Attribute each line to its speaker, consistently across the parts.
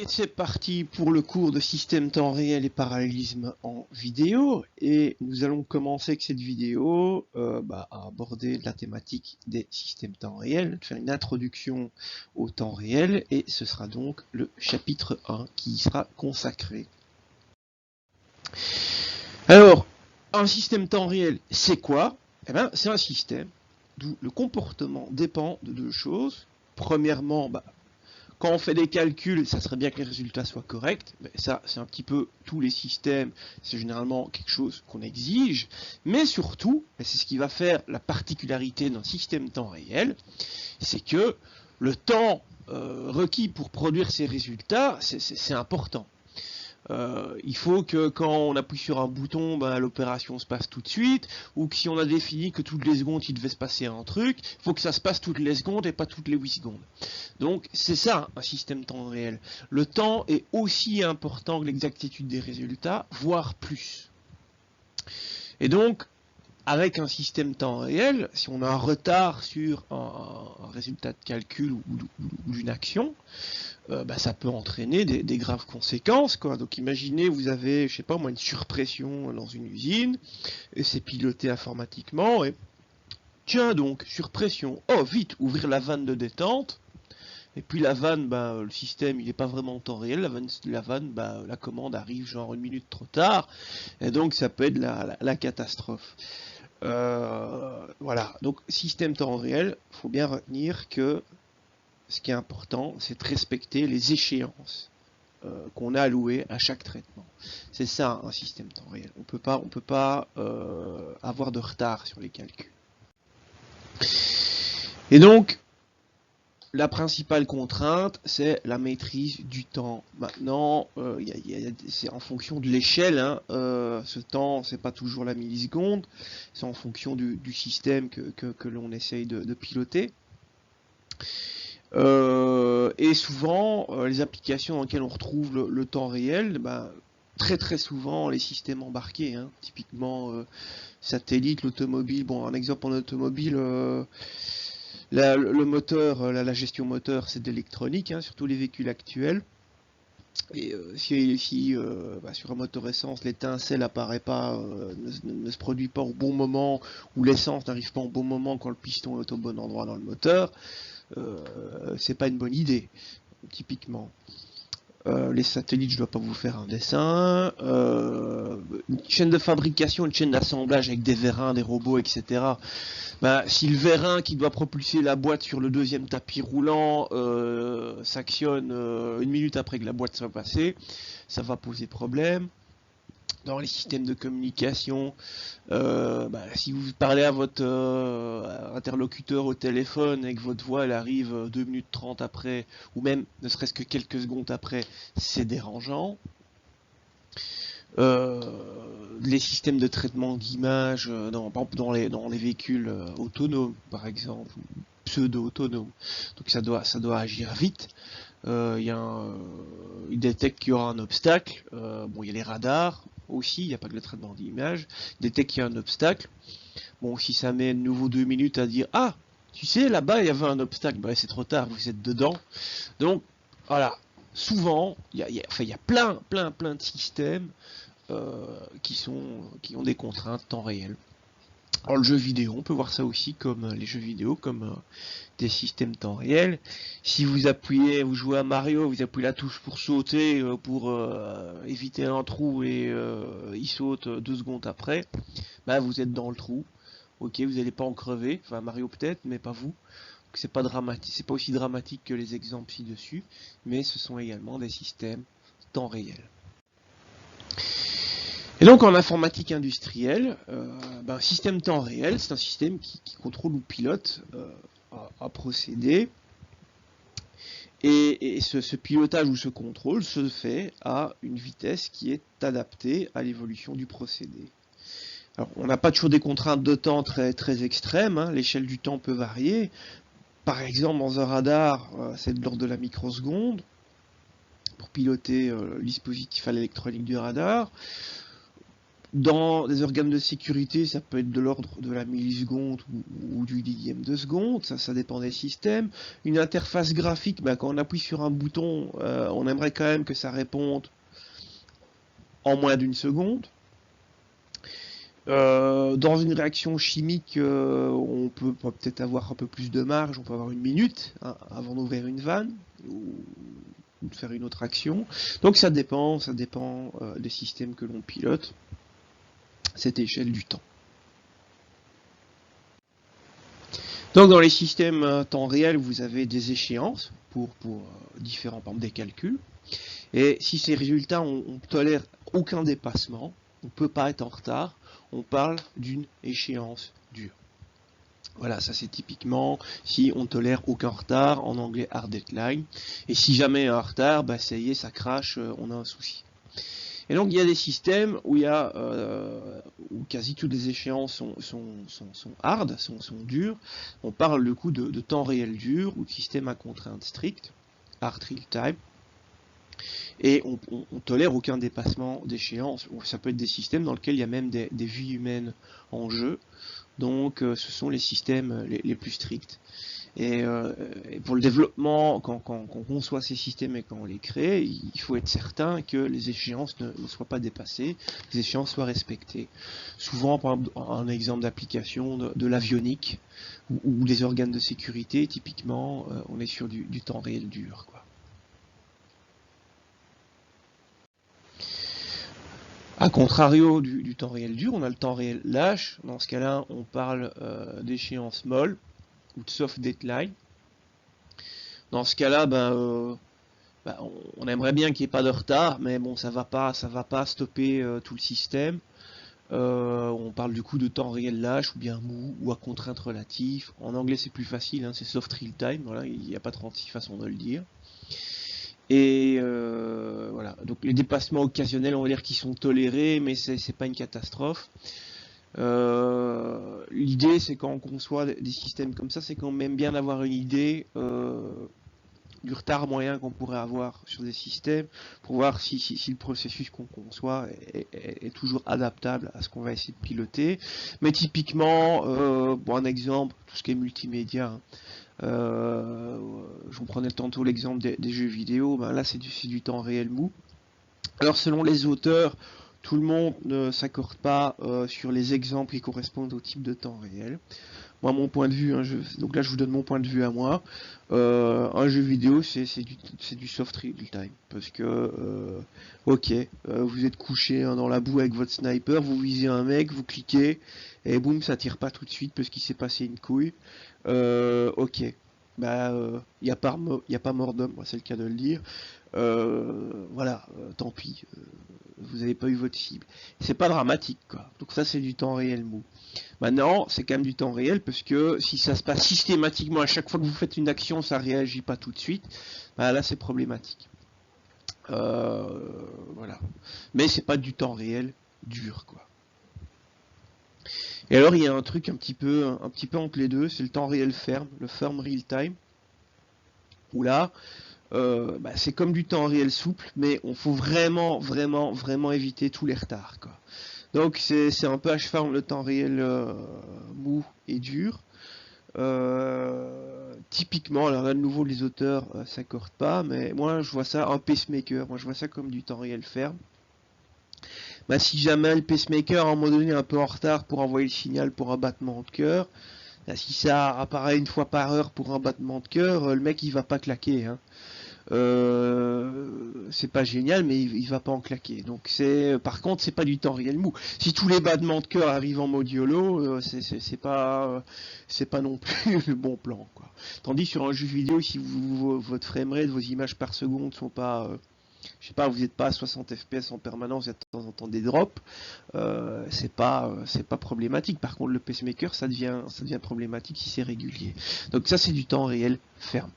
Speaker 1: C'est parti pour le cours de système temps réel et parallélisme en vidéo, et nous allons commencer avec cette vidéo à aborder la thématique des systèmes temps réel, faire une introduction au temps réel, et ce sera donc le chapitre 1 qui y sera consacré. Alors, un système temps réel, c'est quoi? Eh bien, c'est un système d'où le comportement dépend de deux choses. Premièrement, quand on fait des calculs, ça serait bien que les résultats soient corrects. Mais ça, c'est un petit peu tous les systèmes. C'est généralement quelque chose qu'on exige. Mais surtout, et c'est ce qui va faire la particularité d'un système temps réel, c'est que le temps requis pour produire ces résultats, c'est important. Il faut que quand on appuie sur un bouton, l'opération se passe tout de suite, ou que si on a défini que toutes les secondes il devait se passer un truc, il faut que ça se passe toutes les secondes et pas toutes les 8 secondes. Donc c'est ça un système temps réel. Le temps est aussi important que l'exactitude des résultats, voire plus. Et donc, avec un système temps réel, si on a un retard sur un résultat de calcul ou d'une action, ça peut entraîner des graves conséquences, quoi. Donc imaginez, vous avez, je sais pas moi, une surpression dans une usine, et c'est piloté informatiquement, et tiens donc, surpression, oh vite, ouvrir la vanne de détente, et puis la vanne, le système il n'est pas vraiment en temps réel, la commande arrive genre une minute trop tard, et donc ça peut être la catastrophe. Voilà, donc système temps réel, il faut bien retenir que ce qui est important, c'est de respecter les échéances qu'on a allouées à chaque traitement. C'est ça un système temps réel. On peut pas avoir de retard sur les calculs. Et donc, la principale contrainte, c'est la maîtrise du temps. Maintenant, c'est en fonction de l'échelle. Ce temps, c'est pas toujours la milliseconde. C'est en fonction du système que l'on essaye de piloter. Et souvent, les applications dans lesquelles on retrouve le temps réel, très souvent les systèmes embarqués, typiquement satellite, l'automobile. Bon, un exemple en automobile, le moteur, la gestion moteur, c'est de l'électronique, surtout les véhicules actuels. Et si sur un moteur essence, l'étincelle apparaît pas, ne se produit pas au bon moment, ou l'essence n'arrive pas au bon moment quand le piston est au bon endroit dans le moteur, c'est pas une bonne idée, typiquement. Les satellites, je dois pas vous faire un dessin. Une chaîne de fabrication, une chaîne d'assemblage avec des vérins, des robots, etc. Si le vérin qui doit propulser la boîte sur le deuxième tapis roulant s'actionne une minute après que la boîte soit passée, ça va poser problème. Dans les systèmes de communication, si vous parlez à votre interlocuteur au téléphone et que votre voix elle arrive 2 minutes 30 après, ou même ne serait-ce que quelques secondes après, c'est dérangeant. Les systèmes de traitement d'image dans les véhicules autonomes, par exemple, ou pseudo-autonomes. Donc ça doit agir vite. Il détecte qu'il y aura un obstacle. Il y a les radars aussi, il n'y a pas que le traitement d'image. Il détecte qu'il y a un obstacle. Bon, si ça met de nouveau 2 minutes à dire « Ah, tu sais, là-bas, il y avait un obstacle. » C'est trop tard, vous êtes dedans. Donc, voilà. Souvent, il y a plein de systèmes qui ont des contraintes temps réel. Alors le jeu vidéo, on peut voir ça aussi comme les jeux vidéo, comme des systèmes temps réel. Si vous jouez à Mario, vous appuyez la touche pour sauter, pour éviter un trou et il saute 2 secondes après, vous êtes dans le trou. Ok, vous n'allez pas en crever, enfin Mario peut-être, mais pas vous. C'est pas dramatique, c'est pas aussi dramatique que les exemples ci-dessus, mais ce sont également des systèmes temps réel. Et donc en informatique industrielle, un système temps réel, c'est un système qui contrôle ou pilote un procédé. Et ce pilotage ou ce contrôle se fait à une vitesse qui est adaptée à l'évolution du procédé. Alors, on n'a pas toujours des contraintes de temps très extrêmes, l'échelle du temps peut varier. Par exemple, dans un radar, c'est de l'ordre de la microseconde pour piloter le dispositif à l'électronique du radar. Dans des organes de sécurité, ça peut être de l'ordre de la milliseconde ou du dixième de seconde, ça dépend des systèmes. Une interface graphique, ben, quand on appuie sur un bouton, on aimerait quand même que ça réponde en moins d'une seconde. Dans une réaction chimique, on peut peut-être avoir un peu plus de marge, on peut avoir une minute hein, avant d'ouvrir une vanne ou de faire une autre action. Donc ça dépend des systèmes que l'on pilote, cette échelle du temps. Donc dans les systèmes temps réel, vous avez des échéances pour différents par exemple, des calculs. Et si ces résultats, on tolère aucun dépassement, on ne peut pas être en retard, on parle d'une échéance dure. Voilà, ça c'est typiquement si on tolère aucun retard, en anglais hard deadline. Et si jamais il y a un retard, bah ça y est, ça crache, on a un souci. Et donc il y a des systèmes où il y a où quasi toutes les échéances sont hard, sont dures. On parle du coup de temps réel dur ou de système à contrainte stricte, hard real time. Et on tolère aucun dépassement d'échéance. Ça peut être des systèmes dans lesquels il y a même des vies humaines en jeu. Donc ce sont les systèmes les plus stricts. Et pour le développement, quand on conçoit ces systèmes et quand on les crée, il faut être certain que les échéances ne soient pas dépassées, que les échéances soient respectées. Souvent, par exemple, un exemple d'application de l'avionique ou des organes de sécurité, typiquement, on est sur du temps réel dur, quoi. A contrario du temps réel dur, on a le temps réel lâche. Dans ce cas-là, on parle d'échéance molle ou de soft deadline. Dans ce cas-là, on aimerait bien qu'il n'y ait pas de retard, mais bon, ça va pas stopper tout le système. On parle du coup de temps réel lâche ou bien mou ou à contrainte relative. En anglais, c'est plus facile, hein, c'est soft real time. Voilà, il n'y a pas 36 façons de le dire. Et voilà, donc les dépassements occasionnels, on va dire qu'ils sont tolérés, mais c'est pas une catastrophe. L'idée, c'est quand on conçoit des systèmes comme ça, c'est quand même bien d'avoir une idée du retard moyen qu'on pourrait avoir sur des systèmes pour voir si le processus qu'on conçoit est toujours adaptable à ce qu'on va essayer de piloter. Mais typiquement, bon, un exemple, tout ce qui est multimédia, hein. Je vous prenais tantôt l'exemple des jeux vidéo, ben là c'est du temps réel mou. Alors selon les auteurs, tout le monde ne s'accorde pas sur les exemples qui correspondent au type de temps réel. Moi, mon point de vue, donc là je vous donne mon point de vue à moi. Un jeu vidéo, c'est du soft real time. Parce que, ok, vous êtes couché hein, dans la boue avec votre sniper, vous visez un mec, vous cliquez, et boum, ça tire pas tout de suite parce qu'il s'est passé une couille. Ok, bah, y a pas mort d'homme, c'est le cas de le dire. Voilà, tant pis, vous n'avez pas eu votre cible. C'est pas dramatique, quoi. Donc ça, c'est du temps réel mou. Maintenant, c'est quand même du temps réel parce que si ça se passe systématiquement à chaque fois que vous faites une action, ça réagit pas tout de suite, bah là c'est problématique. Voilà. Mais c'est pas du temps réel dur, quoi. Et alors il y a un truc un petit peu entre les deux, c'est le temps réel ferme, le firm real time. Où là, c'est comme du temps réel souple, mais on faut vraiment éviter tous les retards, quoi. Donc c'est un peu à cheval le temps réel mou et dur. Typiquement, alors là de nouveau les auteurs s'accordent pas, mais moi je vois ça un pacemaker, moi je vois ça comme du temps réel ferme. Bah, si jamais le pacemaker à un moment donné est un peu en retard pour envoyer le signal pour un battement de cœur, bah, si ça apparaît une fois par heure pour un battement de cœur, le mec il va pas claquer, hein. C'est pas génial, mais il va pas en claquer. Donc par contre, c'est pas du temps réel mou. Si tous les battements de cœur arrivent en mode YOLO, c'est pas non plus le bon plan, quoi. Tandis sur un jeu vidéo, si votre framerate, vos images par seconde sont pas, je sais pas, vous n'êtes pas à 60 fps en permanence, il y a de temps en temps des drops, c'est pas problématique. Par contre, le pacemaker, ça devient problématique si c'est régulier. Donc ça, c'est du temps réel ferme.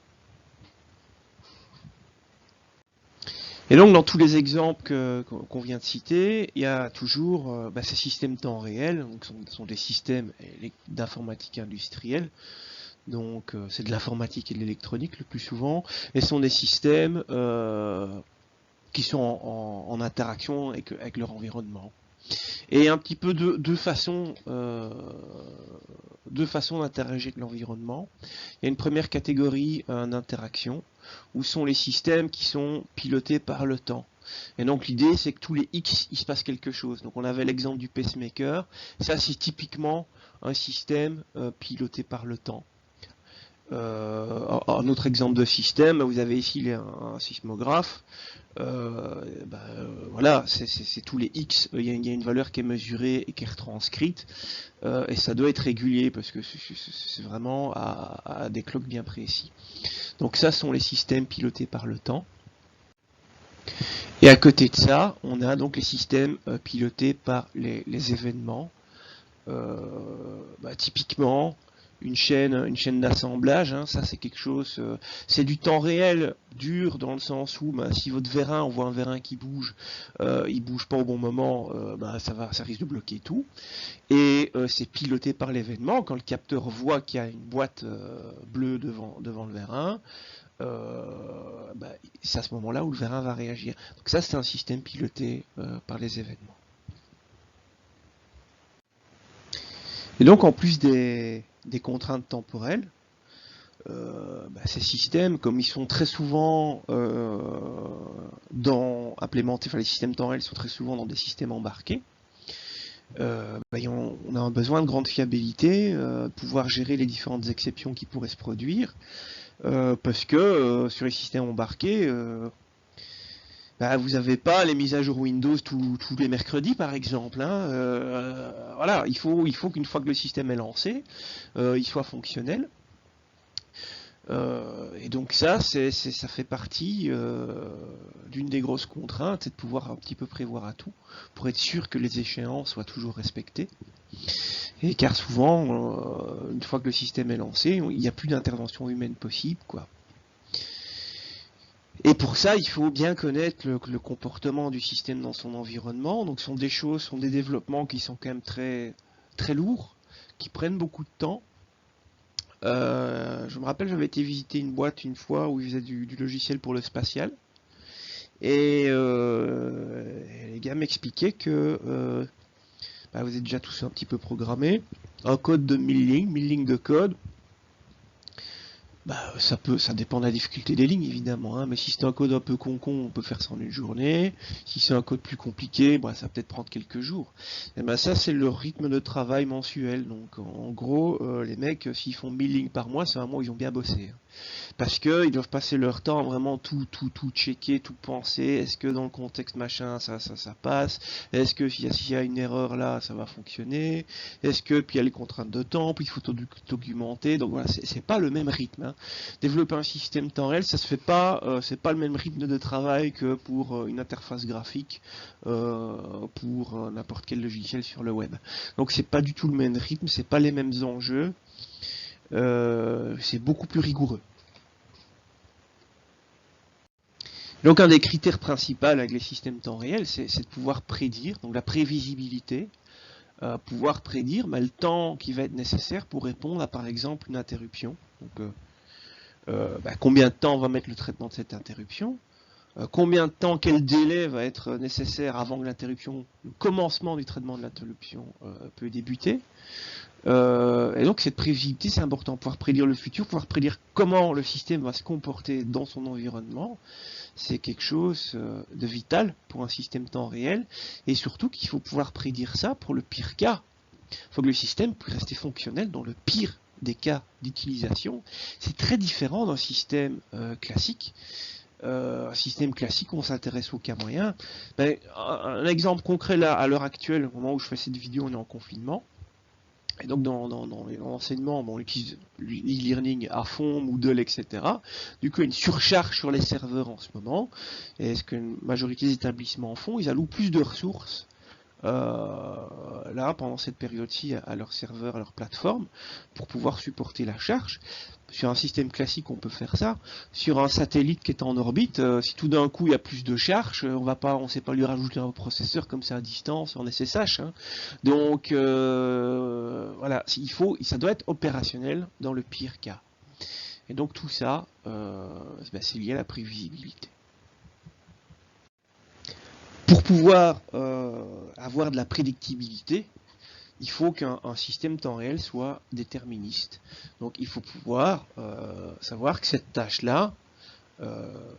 Speaker 1: Et donc dans tous les exemples qu'on vient de citer, il y a toujours ces systèmes temps réel, donc sont des systèmes d'informatique industrielle, donc c'est de l'informatique et de l'électronique le plus souvent, et sont des systèmes qui sont en interaction avec leur environnement. Et un petit peu deux façons d'interagir avec l'environnement. Il y a une première catégorie d'interaction, où sont les systèmes qui sont pilotés par le temps. Et donc l'idée c'est que tous les X, il se passe quelque chose. Donc on avait l'exemple du pacemaker, ça c'est typiquement un système piloté par le temps. Un autre exemple de système, vous avez ici un sismographe. Voilà, c'est tous les X, il y a une valeur qui est mesurée et qui est retranscrite, et ça doit être régulier parce que c'est vraiment à des cloques bien précis. Donc ça sont les systèmes pilotés par le temps. Et à côté de ça, on a donc les systèmes pilotés par les événements. Typiquement, une chaîne d'assemblage, hein, ça c'est quelque chose, c'est du temps réel, dur dans le sens où si votre vérin, on voit un vérin qui bouge, il bouge pas au bon moment, ça risque de bloquer tout. Et c'est piloté par l'événement. Quand le capteur voit qu'il y a une boîte bleue devant le vérin, c'est à ce moment-là où le vérin va réagir. Donc ça, c'est un système piloté par les événements. Et donc, en plus des contraintes temporelles, ces systèmes, comme ils sont très souvent implémentés, les systèmes temporels sont très souvent dans des systèmes embarqués, on a besoin de grande fiabilité, de pouvoir gérer les différentes exceptions qui pourraient se produire, parce que sur les systèmes embarqués, vous n'avez pas les mises à jour Windows tous les mercredis par exemple. Voilà, il faut qu'une fois que le système est lancé, il soit fonctionnel. Et donc ça fait partie d'une des grosses contraintes, c'est de pouvoir un petit peu prévoir à tout, pour être sûr que les échéances soient toujours respectées. Et car souvent, une fois que le système est lancé, il n'y a plus d'intervention humaine possible, quoi. Et pour ça, il faut bien connaître le comportement du système dans son environnement. Donc, ce sont des développements qui sont quand même très, très lourds, qui prennent beaucoup de temps. Je me rappelle, j'avais été visiter une boîte une fois où ils faisaient du logiciel pour le spatial. Et les gars m'expliquaient que vous êtes déjà tous un petit peu programmés. Un code de 1000 lignes de code. Ça dépend de la difficulté des lignes évidemment, hein, mais si c'est un code un peu con, on peut faire ça en une journée. Si c'est un code plus compliqué, ça va peut-être prendre quelques jours. Et ça c'est le rythme de travail mensuel. Donc en gros, les mecs, s'ils font 1000 lignes par mois, c'est un mois où ils ont bien bossé. Parce qu'ils doivent passer leur temps à vraiment tout checker, tout penser. Est-ce que dans le contexte machin, ça passe? Est-ce que s'il y a une erreur là, ça va fonctionner? Est-ce que, puis il y a les contraintes de temps, puis il faut tout documenter. Donc voilà, c'est pas le même rythme. Hein. Développer un système temps réel, ça se fait pas, c'est pas le même rythme de travail que pour une interface graphique, pour n'importe quel logiciel sur le web. Donc c'est pas du tout le même rythme, c'est pas les mêmes enjeux. C'est beaucoup plus rigoureux. Donc un des critères principaux avec les systèmes temps réel, c'est de pouvoir prédire, donc la prévisibilité, pouvoir prédire le temps qui va être nécessaire pour répondre à par exemple une interruption. Donc combien de temps va mettre le traitement de cette interruption, combien de temps, quel délai va être nécessaire avant que le commencement du traitement de l'interruption peut débuter. Et donc cette prévisibilité, c'est important, pouvoir prédire le futur, pouvoir prédire comment le système va se comporter dans son environnement. C'est quelque chose de vital pour un système temps réel, et surtout qu'il faut pouvoir prédire ça pour le pire cas. Il faut que le système puisse rester fonctionnel dans le pire des cas d'utilisation. C'est très différent d'un système classique. Un système classique, on s'intéresse aux cas moyens. Un exemple concret là, à l'heure actuelle, au moment où je fais cette vidéo, on est en confinement. Et donc dans l'enseignement, on utilise l'e-learning à fond, Moodle, etc. Du coup, il y a une surcharge sur les serveurs en ce moment. Et ce que la majorité des établissements font, ils allouent plus de ressources là, pendant cette période-ci, à leurs serveurs, à leur plateforme, pour pouvoir supporter la charge. Sur un système classique, on peut faire ça. Sur un satellite qui est en orbite, si tout d'un coup il y a plus de charge, on ne sait pas lui rajouter un processeur comme ça à distance en SSH. Hein. Donc voilà, ça doit être opérationnel dans le pire cas. Et donc tout ça, c'est lié à la prévisibilité. Pour pouvoir avoir de la prédictibilité, il faut qu'un système temps réel soit déterministe. Donc il faut pouvoir savoir que cette tâche-là,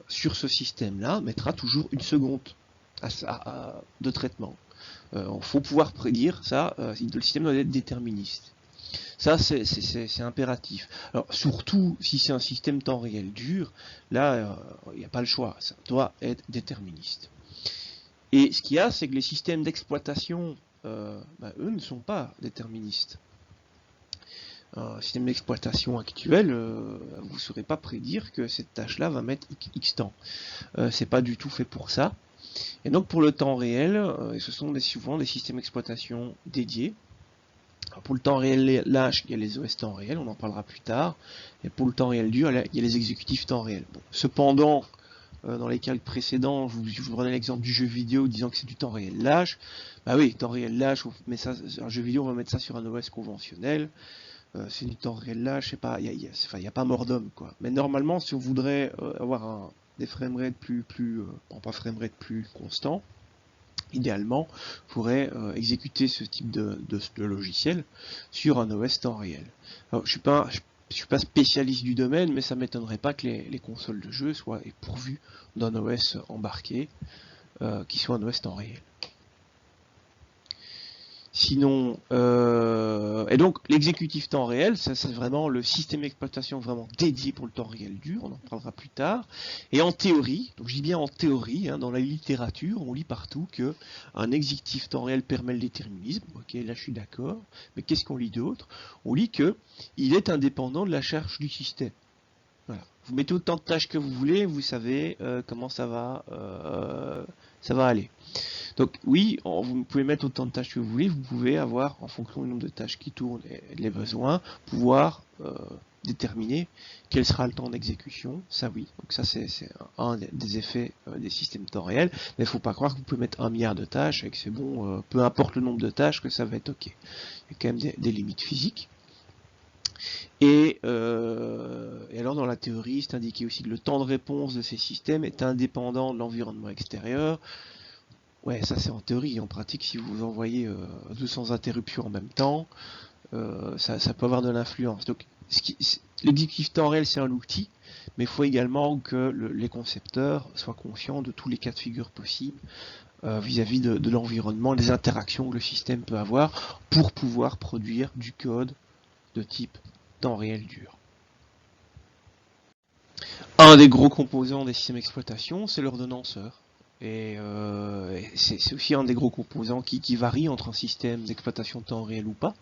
Speaker 1: sur ce système-là, mettra toujours une seconde de traitement. Il faut pouvoir prédire ça, le système doit être déterministe. Ça, c'est impératif. Alors, surtout si c'est un système temps réel dur, là, il n'y a pas le choix, ça doit être déterministe. Et ce qu'il y a, c'est que les systèmes d'exploitation, eux, ne sont pas déterministes. Un système d'exploitation actuel, vous ne saurez pas prédire que cette tâche-là va mettre X temps. C'est pas du tout fait pour ça. Et donc pour le temps réel, ce sont souvent des systèmes d'exploitation dédiés. Alors pour le temps réel lâche, il y a les OS temps réel, on en parlera plus tard. Et pour le temps réel dur, il y a les exécutifs temps réel. Bon. Cependant, dans les cas précédents, je vous prenais l'exemple du jeu vidéo disant que c'est du temps réel lâche. Bah oui, temps réel lâche, on met ça, un jeu vidéo, on va mettre ça sur un OS conventionnel. C'est du temps réel lâche, il n'y a pas mort d'homme, quoi. Mais normalement, si on voudrait avoir des framerates plus constants, idéalement, on pourrait exécuter ce type de logiciel sur un OS temps réel. Alors, je suis pas spécialiste du domaine, mais ça m'étonnerait pas que les consoles de jeu soient pourvues d'un OS embarqué qui soit un OS temps réel. Sinon, et donc l'exécutif temps réel, ça c'est vraiment le système d'exploitation vraiment dédié pour le temps réel dur, on en parlera plus tard. Et en théorie, donc je dis bien en théorie, dans la littérature, on lit partout que un exécutif temps réel permet le déterminisme. Ok, là je suis d'accord, mais qu'est-ce qu'on lit d'autre? On lit que il est indépendant de la charge du système. Voilà. Vous mettez autant de tâches que vous voulez, vous savez comment ça va aller. Donc oui, vous pouvez mettre autant de tâches que vous voulez, vous pouvez avoir, en fonction du nombre de tâches qui tournent et les besoins, pouvoir déterminer quel sera le temps d'exécution, ça oui. Donc ça c'est un des effets des systèmes temps réel, mais il ne faut pas croire que vous pouvez mettre 1 milliard de tâches et que c'est bon, peu importe le nombre de tâches, que ça va être ok. Il y a quand même des limites physiques. Et alors dans la théorie, c'est indiqué aussi que le temps de réponse de ces systèmes est indépendant de l'environnement extérieur. Ouais, ça c'est en théorie. En pratique, si vous envoyez 200 interruptions en même temps, ça peut avoir de l'influence. Donc l'exécutif temps réel, c'est un outil, mais il faut également que les concepteurs soient conscients de tous les cas de figure possibles vis-à-vis de l'environnement, des interactions que le système peut avoir pour pouvoir produire du code de type temps réel dur. Un des gros composants des systèmes d'exploitation, c'est l'ordonnanceur. Et c'est aussi un des gros composants qui varie entre un système d'exploitation temps réel ou pas.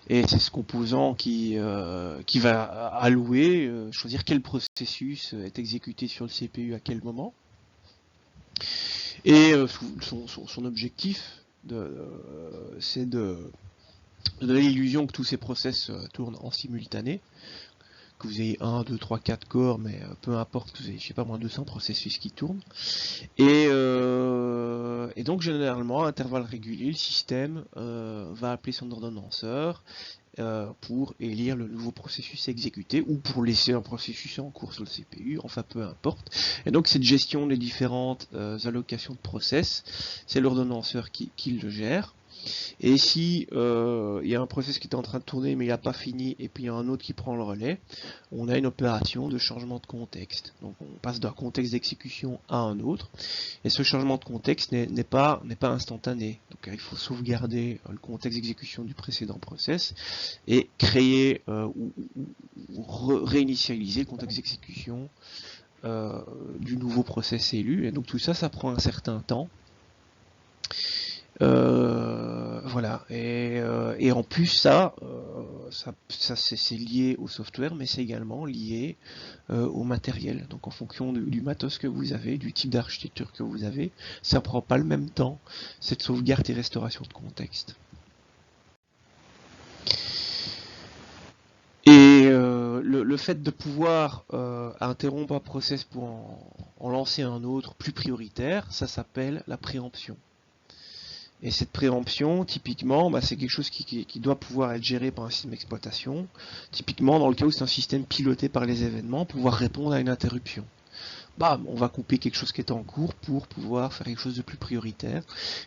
Speaker 1: Et c'est ce composant qui va allouer, choisir quel processus est exécuté sur le CPU à quel moment. Et son objectif, c'est de donner l'illusion que tous ces process tournent en simultané, que vous ayez 1, 2, 3, 4 corps, mais peu importe que vous ayez, je sais pas moins 200 processus qui tournent. Et donc généralement, à intervalles réguliers, le système va appeler son ordonnanceur pour élire le nouveau processus exécuté ou pour laisser un processus en cours sur le CPU, enfin peu importe. Et donc cette gestion des différentes allocations de process, c'est l'ordonnanceur qui le gère. Et si il y a un process qui est en train de tourner mais il n'a pas fini et puis il y a un autre qui prend le relais, on a une opération de changement de contexte. Donc on passe d'un contexte d'exécution à un autre et ce changement de contexte n'est pas instantané. Donc il faut sauvegarder le contexte d'exécution du précédent process et créer ou réinitialiser le contexte d'exécution du nouveau process élu. Et donc tout ça, ça prend un certain temps. Voilà, et en plus ça c'est lié au software, mais c'est également lié au matériel. Donc en fonction du matos que vous avez, du type d'architecture que vous avez, ça prend pas le même temps, cette sauvegarde et restauration de contexte. Et le fait de pouvoir interrompre un process pour en lancer un autre plus prioritaire, ça s'appelle la préemption. Et cette préemption, typiquement, c'est quelque chose qui doit pouvoir être géré par un système d'exploitation. Typiquement, dans le cas où c'est un système piloté par les événements, pouvoir répondre à une interruption. bam, on va couper quelque chose qui est en cours pour pouvoir faire quelque chose de plus prioritaire.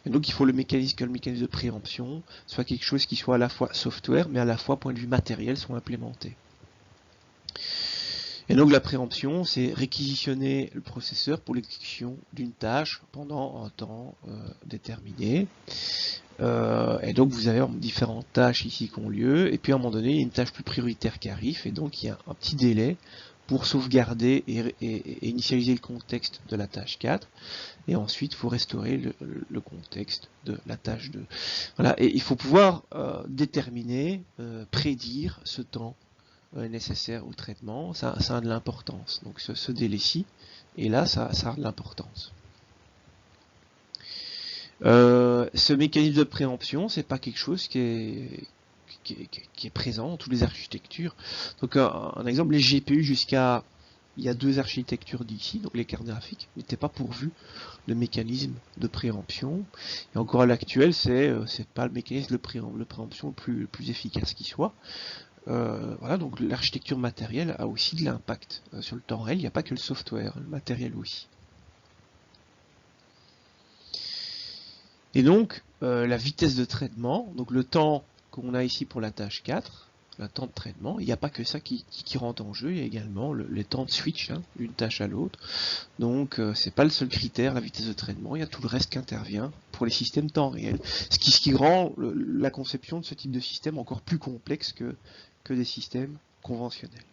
Speaker 1: Et donc il faut que le mécanisme de préemption soit quelque chose qui soit à la fois software, mais à la fois point de vue matériel soit implémenté. Et donc la préemption, c'est réquisitionner le processeur pour l'exécution d'une tâche pendant un temps déterminé. Et donc vous avez différentes tâches ici qui ont lieu, et puis à un moment donné, il y a une tâche plus prioritaire qui arrive, et donc il y a un petit délai pour sauvegarder et initialiser le contexte de la tâche 4, et ensuite il faut restaurer le contexte de la tâche 2. Voilà, et il faut pouvoir déterminer, prédire ce temps nécessaire au traitement. Ça a de l'importance, donc ce délai-ci, et là ça a de l'importance. Ce mécanisme de préemption, c'est pas quelque chose qui est présent dans toutes les architectures. Donc un exemple, les GPU jusqu'à il y a 2 architectures d'ici, donc les cartes graphiques, n'étaient pas pourvues de mécanisme de préemption. Et encore à l'actuel, c'est pas le mécanisme de préemption le plus efficace qui soit. Voilà, donc l'architecture matérielle a aussi de l'impact sur le temps réel. Il n'y a pas que le software, le matériel aussi. Et donc, la vitesse de traitement, donc le temps qu'on a ici pour la tâche 4, le temps de traitement, il n'y a pas que ça qui rentre en jeu, il y a également les temps de switch d'une tâche à l'autre. Donc, c'est pas le seul critère, la vitesse de traitement, il y a tout le reste qui intervient pour les systèmes temps réel. Ce qui rend la conception de ce type de système encore plus complexe que des systèmes conventionnels.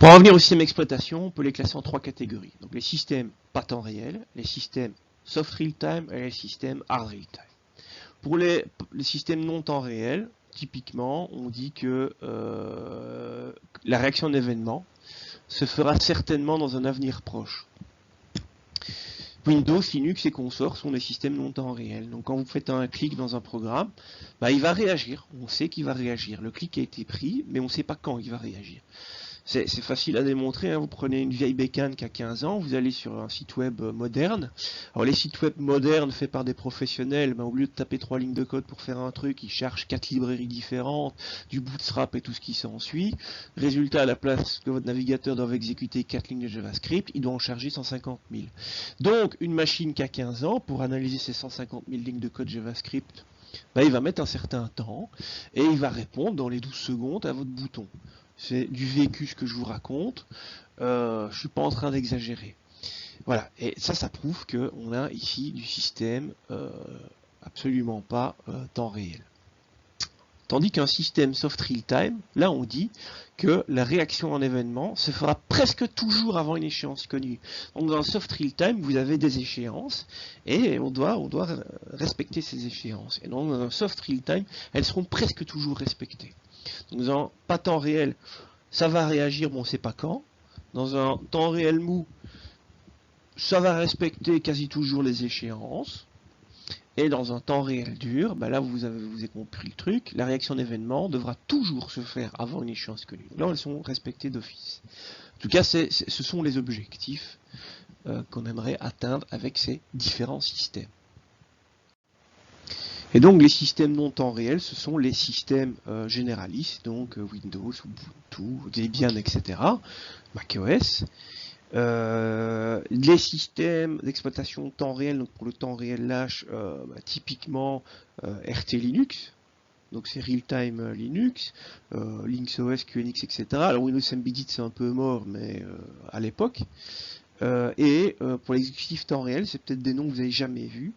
Speaker 1: Pour en revenir au système d'exploitation, on peut les classer en 3 catégories. Donc les systèmes pas temps réel, les systèmes soft real time et les systèmes hard real time. Pour les systèmes non temps réel, typiquement, on dit que la réaction d'événement se fera certainement dans un avenir proche. Windows, Linux et consorts sont des systèmes non temps réel. Donc quand vous faites un clic dans un programme, il va réagir. On sait qu'il va réagir. Le clic a été pris, mais on ne sait pas quand il va réagir. C'est facile à démontrer, hein. Vous prenez une vieille bécane qui a 15 ans, vous allez sur un site web moderne. Alors les sites web modernes faits par des professionnels, au lieu de taper 3 lignes de code pour faire un truc, ils cherchent 4 librairies différentes, du bootstrap et tout ce qui s'ensuit. Résultat, à la place que votre navigateur doit exécuter 4 lignes de JavaScript, il doit en charger 150 000. Donc une machine qui a 15 ans, pour analyser ces 150 000 lignes de code JavaScript, il va mettre un certain temps, et il va répondre dans les 12 secondes à votre bouton. C'est du vécu ce que je vous raconte. Je suis pas en train d'exagérer. Voilà. Et ça prouve qu'on a ici du système absolument pas temps réel. Tandis qu'un système soft real time, là on dit que la réaction en événement se fera presque toujours avant une échéance connue. Donc dans un soft real time, vous avez des échéances et on doit respecter ces échéances. Et donc dans un soft real time, elles seront presque toujours respectées. Donc dans un pas temps réel, ça va réagir, mais on ne sait pas quand. Dans un temps réel mou, ça va respecter quasi toujours les échéances. Et dans un temps réel dur, là vous avez compris le truc, la réaction d'événement devra toujours se faire avant une échéance connue. Là elles sont respectées d'office. En tout cas, ce sont les objectifs qu'on aimerait atteindre avec ces différents systèmes. Et donc les systèmes non temps réel, ce sont les systèmes généralistes, donc Windows, Ubuntu, Debian, etc., macOS. Les systèmes d'exploitation temps réel, donc pour le temps réel lâche, typiquement RT Linux, donc c'est Real-Time Linux, LinksOS, QNX, etc. Alors Windows Embedded c'est un peu mort, mais à l'époque. Et pour l'exécutif temps réel, c'est peut-être des noms que vous n'avez jamais vus.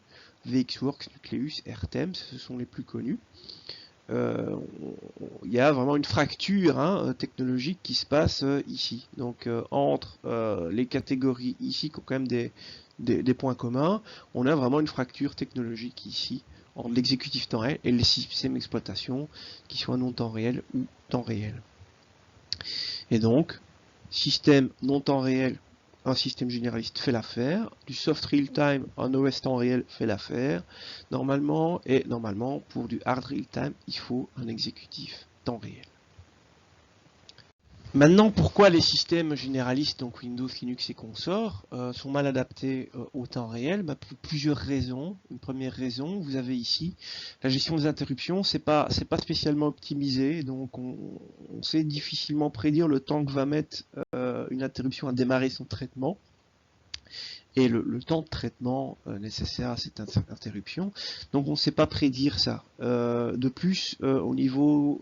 Speaker 1: VxWorks, Nucleus, RTEM, ce sont les plus connus. Il y a vraiment une fracture technologique qui se passe ici. Donc entre les catégories ici qui ont quand même des points communs, on a vraiment une fracture technologique ici entre l'exécutif temps réel et les systèmes d'exploitation qui soient non temps réel ou temps réel. Et donc, système non temps réel, un système généraliste fait l'affaire, du soft real time, un OS temps réel fait l'affaire, normalement, et normalement, pour du hard real time, il faut un exécutif temps réel. Maintenant, pourquoi les systèmes généralistes, donc Windows, Linux et consorts, sont mal adaptés au temps réel? Pour plusieurs raisons. Une première raison, vous avez ici la gestion des interruptions, c'est pas spécialement optimisé, donc on sait difficilement prédire le temps que va mettre une interruption à démarrer son traitement. Et le temps de traitement nécessaire à cette interruption. Donc on ne sait pas prédire ça. De plus, au niveau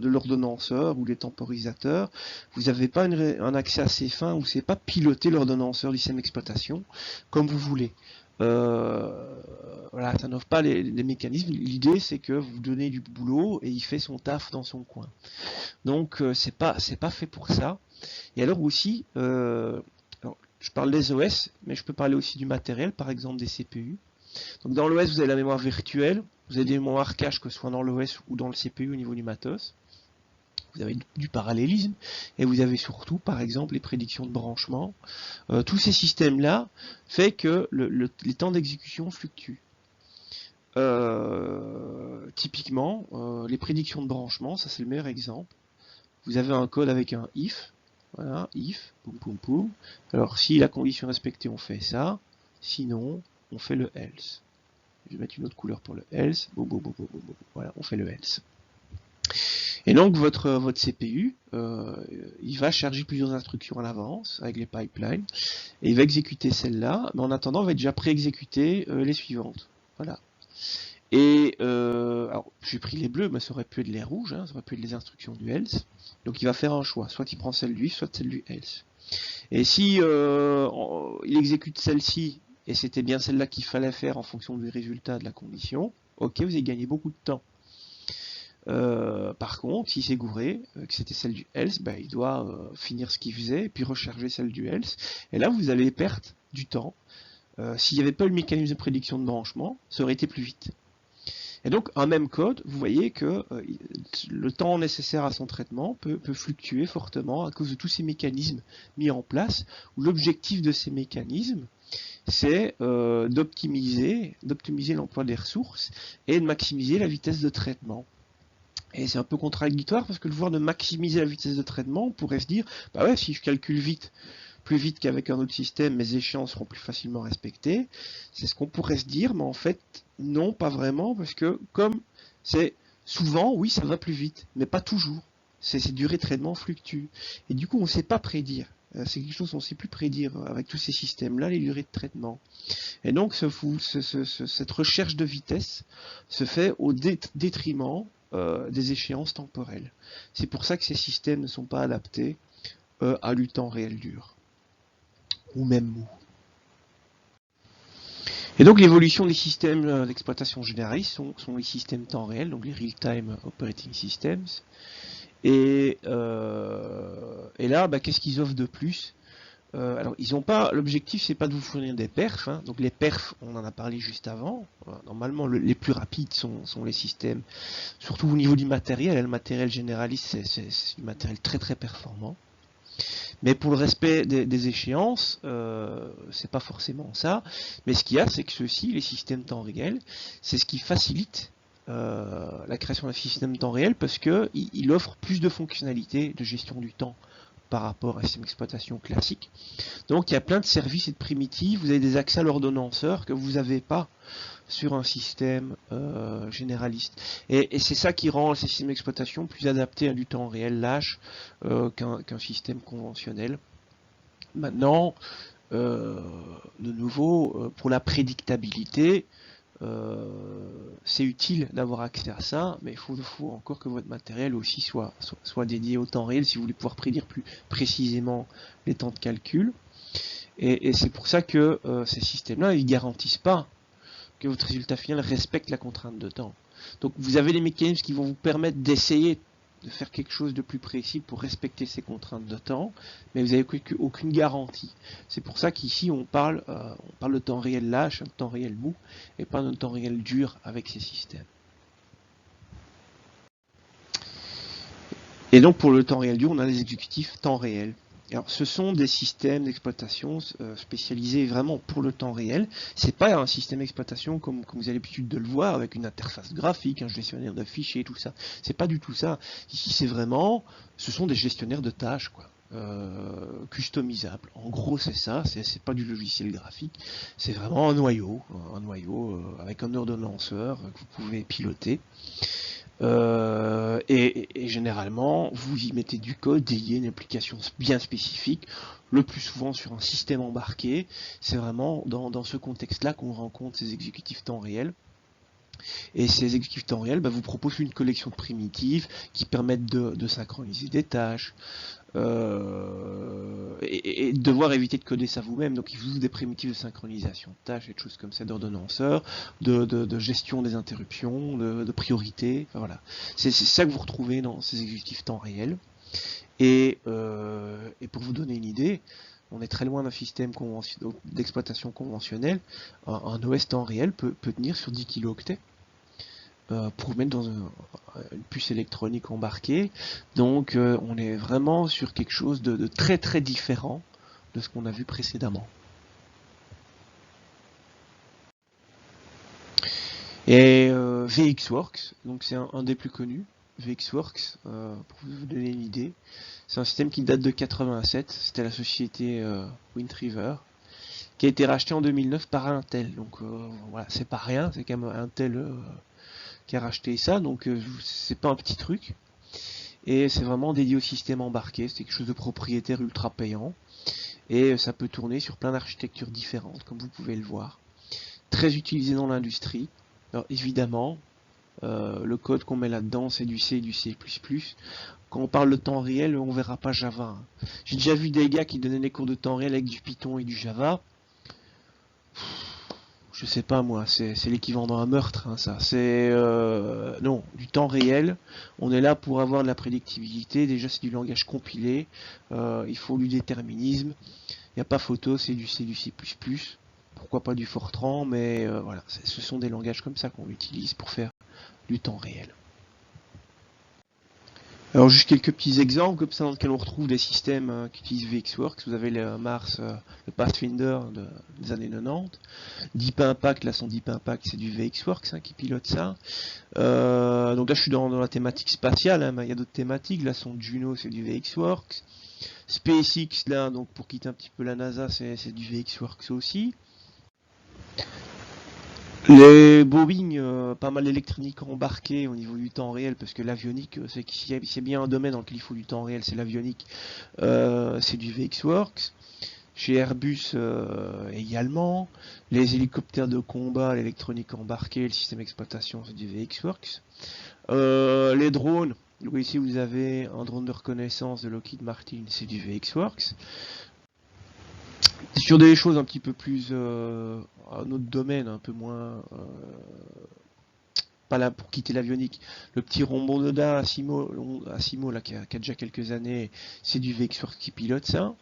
Speaker 1: de l'ordonnanceur ou les temporisateurs, vous n'avez pas un accès assez fin, vous ne savez pas piloter l'ordonnanceur du système d'exploitation comme vous voulez. Voilà, ça n'offre pas les mécanismes. L'idée c'est que vous donnez du boulot et il fait son taf dans son coin. Donc c'est pas fait pour ça. Et alors aussi, je parle des OS, mais je peux parler aussi du matériel, par exemple des CPU. Donc dans l'OS, vous avez la mémoire virtuelle, vous avez des mémoires cache, que ce soit dans l'OS ou dans le CPU au niveau du matos. Vous avez du parallélisme, et vous avez surtout, par exemple, les prédictions de branchement. Tous ces systèmes-là fait que les temps d'exécution fluctuent. Typiquement, les prédictions de branchement, ça c'est le meilleur exemple. Vous avez un code avec un if. Voilà, if, poum poum poum. Alors si la condition respectée, on fait ça. Sinon, on fait le else. Je vais mettre une autre couleur pour le else. Voilà, on fait le else. Et donc votre CPU, il va charger plusieurs instructions à l'avance avec les pipelines. Et il va exécuter celle-là. Mais en attendant, il va déjà pré-exécuter les suivantes. Voilà. Et alors j'ai pris les bleus, mais ça aurait pu être les rouges, hein, ça aurait pu être les instructions du else. Donc il va faire un choix, soit il prend celle du if, soit celle du else. Et si il exécute celle-ci, et c'était bien celle-là qu'il fallait faire en fonction du résultat de la condition, ok, vous avez gagné beaucoup de temps. Par contre, s'il s'est gouré, que c'était celle du else, bah, il doit finir ce qu'il faisait, et puis recharger celle du else. Et là, vous avez perte du temps. S'il n'y avait pas eu le mécanisme de prédiction de branchement, ça aurait été plus vite. Et donc, un même code, vous voyez que le temps nécessaire à son traitement peut fluctuer fortement à cause de tous ces mécanismes mis en place, où l'objectif de ces mécanismes, c'est d'optimiser l'emploi des ressources et de maximiser la vitesse de traitement. Et c'est un peu contradictoire parce que le voir de maximiser la vitesse de traitement, on pourrait se dire, bah ouais, si je calcule vite, plus vite qu'avec un autre système, mes échéances seront plus facilement respectées. C'est ce qu'on pourrait se dire, mais en fait, non, pas vraiment, parce que comme c'est souvent, oui, ça va plus vite, mais pas toujours. Ces durées de traitement fluctuent. Et du coup, on ne sait pas prédire. C'est quelque chose qu'on ne sait plus prédire avec tous ces systèmes-là, les durées de traitement. Et donc, cette recherche de vitesse se fait au détriment des échéances temporelles. C'est pour ça que ces systèmes ne sont pas adaptés à du temps réel dur. Ou même mou. Et donc l'évolution des systèmes d'exploitation généralistes sont les systèmes temps réel, donc les real-time operating systems. Et là, bah, qu'est-ce qu'ils offrent de plus? Alors, ils n'ont pas. L'objectif, c'est pas de vous fournir des perfs. Hein. Donc les perfs, on en a parlé juste avant. Normalement, les plus rapides sont les systèmes, surtout au niveau du matériel. Le matériel généraliste, c'est du matériel très très performant. Mais pour le respect des échéances, c'est pas forcément ça. Mais ce qu'il y a, c'est que ceux-ci, les systèmes temps réel, c'est ce qui facilite la création d'un système temps réel parce qu'il offre plus de fonctionnalités de gestion du temps par rapport à un système d'exploitation classique. Donc il y a plein de services et de primitives, vous avez des accès à l'ordonnanceur que vous n'avez pas sur un système généraliste. Et c'est ça qui rend ces systèmes d'exploitation plus adaptés à du temps réel lâche qu'un système conventionnel. Maintenant, de nouveau, pour la prédictabilité, c'est utile d'avoir accès à ça, mais il faut encore que votre matériel aussi soit dédié au temps réel si vous voulez pouvoir prédire plus précisément les temps de calcul. Et c'est pour ça que ces systèmes-là, ils ne garantissent pas que votre résultat final respecte la contrainte de temps. Donc vous avez des mécanismes qui vont vous permettre d'essayer de faire quelque chose de plus précis pour respecter ces contraintes de temps, mais vous n'avez aucune garantie. C'est pour ça qu'ici on parle de temps réel lâche, de temps réel mou, et pas de temps réel dur avec ces systèmes. Et donc pour le temps réel dur, on a les exécutifs temps réel. Alors, ce sont des systèmes d'exploitation spécialisés vraiment pour le temps réel. C'est pas un système d'exploitation comme vous avez l'habitude de le voir avec une interface graphique, un gestionnaire de fichiers, tout ça. C'est pas du tout ça. Ici, ce sont des gestionnaires de tâches, quoi. Customisables. En gros, c'est ça. C'est pas du logiciel graphique. C'est vraiment un noyau avec un ordonnanceur que vous pouvez piloter. Et généralement, vous y mettez du code dédié, une application bien spécifique, le plus souvent sur un système embarqué. C'est vraiment dans ce contexte-là qu'on rencontre ces exécutifs temps réel. Et ces exécutifs temps réel vous proposent une collection de primitives qui permettent de synchroniser des tâches, et devoir éviter de coder ça vous-même. Donc ils vous ouvrent des primitives de synchronisation de tâches et de choses comme ça, d'ordonnanceurs, de gestion des interruptions, de priorité. Enfin, voilà. C'est ça que vous retrouvez dans ces exécutifs temps réel. Et pour vous donner une idée, on est très loin d'un système d'exploitation conventionnel. Un OS temps réel peut tenir sur 10 kilooctets. Pour vous mettre dans une puce électronique embarquée. Donc on est vraiment sur quelque chose de très très différent de ce qu'on a vu précédemment. Et VxWorks, donc c'est un des plus connus. VxWorks, pour vous donner une idée, c'est un système qui date de 87. C'était la société Windriver, qui a été racheté en 2009 par Intel. Donc voilà, c'est pas rien, c'est quand même Intel qui a racheté ça, donc c'est pas un petit truc. Et c'est vraiment dédié au système embarqué, c'est quelque chose de propriétaire ultra payant. Et ça peut tourner sur plein d'architectures différentes, comme vous pouvez le voir. Très utilisé dans l'industrie. Alors évidemment, le code qu'on met là-dedans, c'est du C et du C++. Quand on parle de temps réel, on verra pas Java. J'ai déjà vu des gars qui donnaient des cours de temps réel avec du Python et du Java. Je sais pas moi, c'est l'équivalent d'un meurtre, hein, ça. C'est non, du temps réel. On est là pour avoir de la prédictibilité. Déjà, c'est du langage compilé. Il faut du déterminisme. Il n'y a pas photo, c'est du C, du C++. Pourquoi pas du Fortran, mais voilà, ce sont des langages comme ça qu'on utilise pour faire du temps réel. Alors juste quelques petits exemples comme ça dans lesquels on retrouve des systèmes qui utilisent VxWorks. Vous avez le Mars, le Pathfinder des années 90. Deep Impact, là son Deep Impact c'est du VxWorks qui pilote ça. Donc là je suis dans la thématique spatiale, mais il y a d'autres thématiques. Là son Juno c'est du VxWorks. SpaceX là, donc pour quitter un petit peu la NASA, c'est du VxWorks aussi. Les Boeing, pas mal d'électronique embarquée au niveau du temps réel, parce que l'avionique, c'est bien un domaine dans lequel il faut du temps réel, c'est l'avionique, c'est du VxWorks. Chez Airbus également, les hélicoptères de combat, l'électronique embarquée, le système d'exploitation, c'est du VxWorks. Les drones, donc ici vous avez un drone de reconnaissance de Lockheed Martin, c'est du VxWorks. Sur des choses un petit peu plus un autre domaine, un peu moins pas là pour quitter l'avionique, le petit Rombon Noda Asimo là, qui a déjà quelques années, c'est du VxWorks qui pilote ça.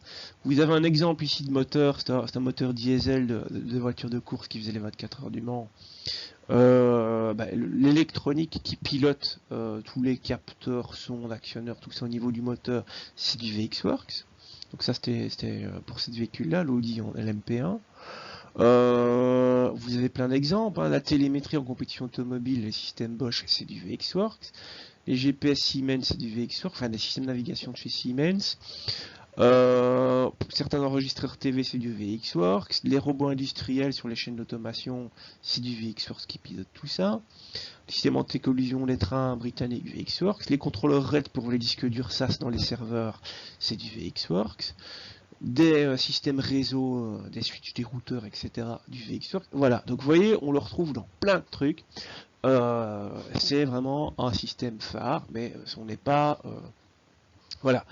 Speaker 1: Vous avez un exemple ici de moteur, c'est un moteur diesel de voiture de course qui faisait les 24 heures du Mans. L'électronique qui pilote tous les capteurs, sondes, actionneurs, tout ça au niveau du moteur, c'est du VxWorks. Donc ça c'était pour cette véhicule-là, l'Audi LMP1. Vous avez plein d'exemples, la télémétrie en compétition automobile, les systèmes Bosch, c'est du VxWorks. Les GPS Siemens, c'est du VxWorks, enfin des systèmes de navigation de chez Siemens. Certains enregistreurs TV, c'est du VxWorks. Les robots industriels sur les chaînes d'automation, c'est du VxWorks qui pilote tout ça. Les systèmes anti-collision des trains britanniques, VxWorks. Les contrôleurs RAID pour les disques durs SAS dans les serveurs, c'est du VxWorks. Des systèmes réseau, des switches, des routeurs, etc. du VxWorks. Voilà, donc vous voyez, on le retrouve dans plein de trucs. C'est vraiment un système phare, mais on n'est pas... voilà,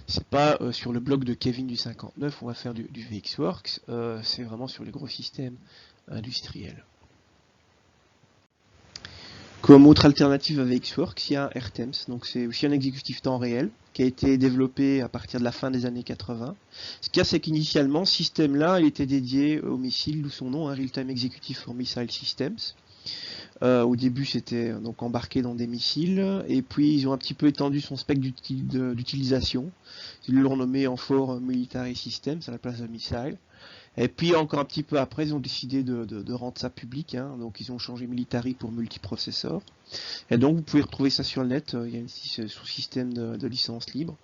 Speaker 1: c'est pas sur le bloc de Kevin du 59, on va faire du VxWorks, c'est vraiment sur les gros systèmes industriels. Comme autre alternative à VxWorks, il y a RTEMS, donc c'est aussi un exécutif temps réel qui a été développé à partir de la fin des années 80. Ce qu'il y a, c'est qu'initialement, ce système-là, il était dédié aux missiles, d'où son nom, Real Time Executive for Missile Systems. Au début, c'était donc embarqué dans des missiles, et puis ils ont un petit peu étendu son spectre d'utilisation. Ils l'ont nommé en Amphore Military Systems à la place de missile. Et puis encore un petit peu après, ils ont décidé de rendre ça public, hein. Donc ils ont changé Military pour multiprocesseur. Et donc vous pouvez retrouver ça sur le net, il y a un sous-système de licence libre.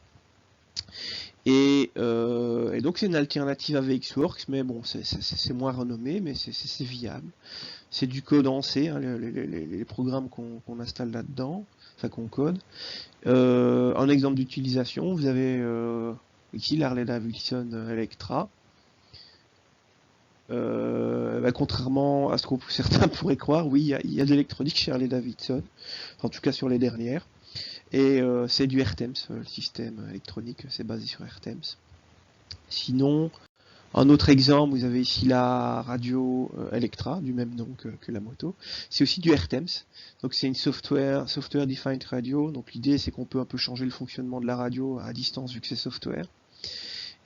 Speaker 1: Et donc c'est une alternative à VxWorks, mais bon, c'est moins renommé, mais c'est viable. C'est du code en C, hein, les programmes qu'on installe là-dedans, enfin qu'on code. Un exemple d'utilisation, vous avez ici l'Harley-Davidson Electra. Contrairement à ce que certains pourraient croire, oui, il y a de l'électronique chez Harley-Davidson, en tout cas sur les dernières. Et c'est du RTEMS, le système électronique, c'est basé sur RTEMS. Sinon, un autre exemple, vous avez ici la radio Electra, du même nom que la moto. C'est aussi du RTEMS, donc c'est une software defined radio. Donc l'idée c'est qu'on peut un peu changer le fonctionnement de la radio à distance vu que c'est software.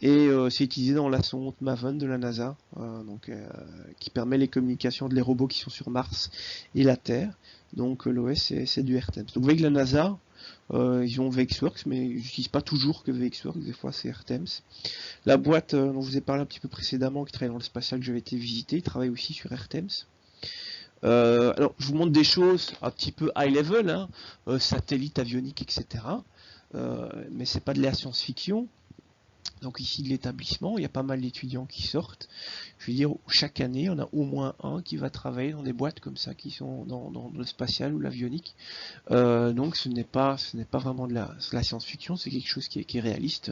Speaker 1: Et c'est utilisé dans la sonde Maven de la NASA, qui permet les communications de les robots qui sont sur Mars et la Terre. Donc l'OS c'est du RTEMS. Donc vous voyez que la NASA, ils ont VxWorks, mais ils n'utilisent pas toujours que VxWorks, des fois c'est RTEMS. La boîte dont je vous ai parlé un petit peu précédemment, qui travaille dans le spatial que j'avais été visiter, travaille aussi sur RTEMS. Alors je vous montre des choses un petit peu high level, hein, satellites avioniques, etc. Mais c'est pas de la science-fiction. Donc ici de l'établissement, il y a pas mal d'étudiants qui sortent. Je veux dire, chaque année, on a au moins un qui va travailler dans des boîtes comme ça, qui sont dans le spatial ou l'avionique. Donc ce n'est pas vraiment de la science-fiction, c'est quelque chose qui est réaliste.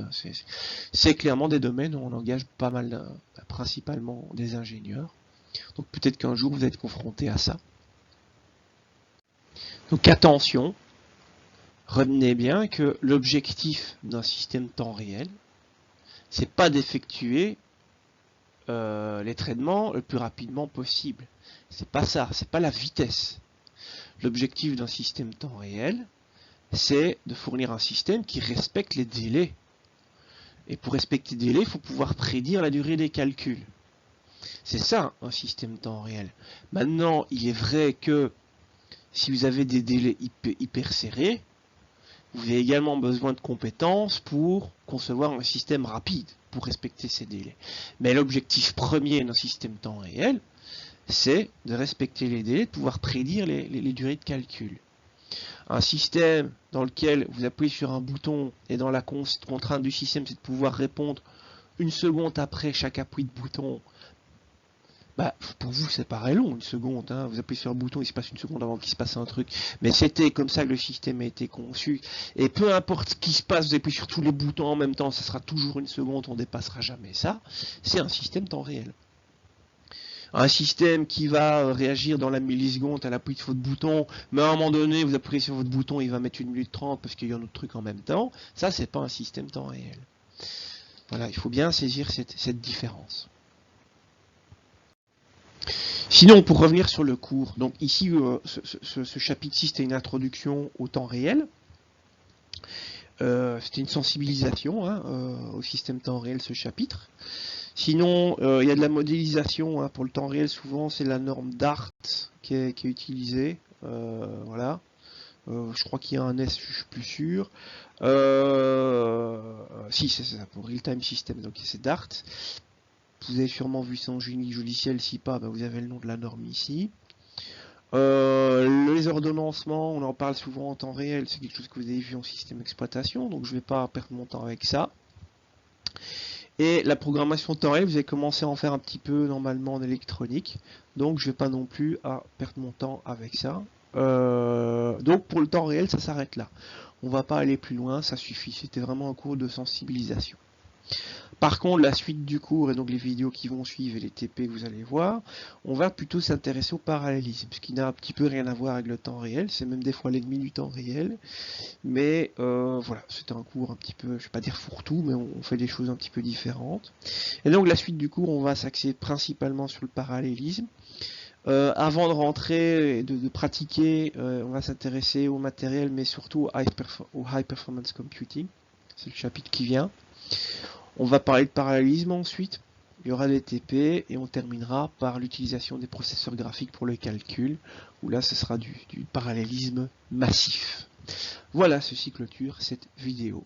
Speaker 1: C'est clairement des domaines où on engage pas mal, principalement des ingénieurs. Donc peut-être qu'un jour vous êtes confronté à ça. Donc attention, retenez bien que l'objectif d'un système temps réel, c'est pas d'effectuer les traitements le plus rapidement possible. C'est pas ça, c'est pas la vitesse. L'objectif d'un système temps réel, c'est de fournir un système qui respecte les délais. Et pour respecter les délais, il faut pouvoir prédire la durée des calculs. C'est ça, un système temps réel. Maintenant, il est vrai que si vous avez des délais hyper serrés, vous avez également besoin de compétences pour concevoir un système rapide, pour respecter ces délais. Mais l'objectif premier d'un système temps réel, c'est de respecter les délais, de pouvoir prédire les durées de calcul. Un système dans lequel vous appuyez sur un bouton et dans la contrainte du système, c'est de pouvoir répondre une seconde après chaque appui de bouton. Bah, pour vous, c'est pareil long, une seconde, hein. Vous appuyez sur un bouton, il se passe une seconde avant qu'il se passe un truc. Mais c'était comme ça que le système a été conçu. Et peu importe ce qui se passe, vous appuyez sur tous les boutons en même temps, ça sera toujours une seconde, on ne dépassera jamais ça. C'est un système temps réel. Un système qui va réagir dans la milliseconde à l'appui de votre bouton, mais à un moment donné, vous appuyez sur votre bouton, il va mettre 1 minute 30 parce qu'il y a un autre truc en même temps. Ça, c'est pas un système temps réel. Voilà, il faut bien saisir cette différence. Sinon, pour revenir sur le cours, donc ici, ce chapitre-ci, c'était une introduction au temps réel. C'était une sensibilisation au système temps réel, ce chapitre. Sinon, il y a de la modélisation, hein, pour le temps réel, souvent, c'est la norme DART qui est utilisée. Voilà. Je crois qu'il y a un S, je suis plus sûr. Si, c'est ça, pour Real Time System, donc c'est DART. Vous avez sûrement vu son logiciel, si pas, bah vous avez le nom de la norme ici. Les ordonnancements, on en parle souvent en temps réel, c'est quelque chose que vous avez vu en système d'exploitation, donc je ne vais pas perdre mon temps avec ça. Et la programmation temps réel, vous avez commencé à en faire un petit peu normalement en électronique, donc je ne vais pas non plus à perdre mon temps avec ça. Donc pour le temps réel, ça s'arrête là. On ne va pas aller plus loin, ça suffit. C'était vraiment un cours de sensibilisation. Par contre, la suite du cours et donc les vidéos qui vont suivre et les TP que vous allez voir, on va plutôt s'intéresser au parallélisme, ce qui n'a un petit peu rien à voir avec le temps réel, c'est même des fois l'ennemi du temps réel, mais voilà, c'était un cours un petit peu, je ne vais pas dire fourre-tout, mais on fait des choses un petit peu différentes. Et donc la suite du cours, on va s'axer principalement sur le parallélisme. Avant de rentrer et de pratiquer, on va s'intéresser au matériel, mais surtout au high performance computing, c'est le chapitre qui vient. On va parler de parallélisme ensuite, il y aura les TP et on terminera par l'utilisation des processeurs graphiques pour le calcul, où là ce sera du parallélisme massif. Voilà, ceci clôture cette vidéo.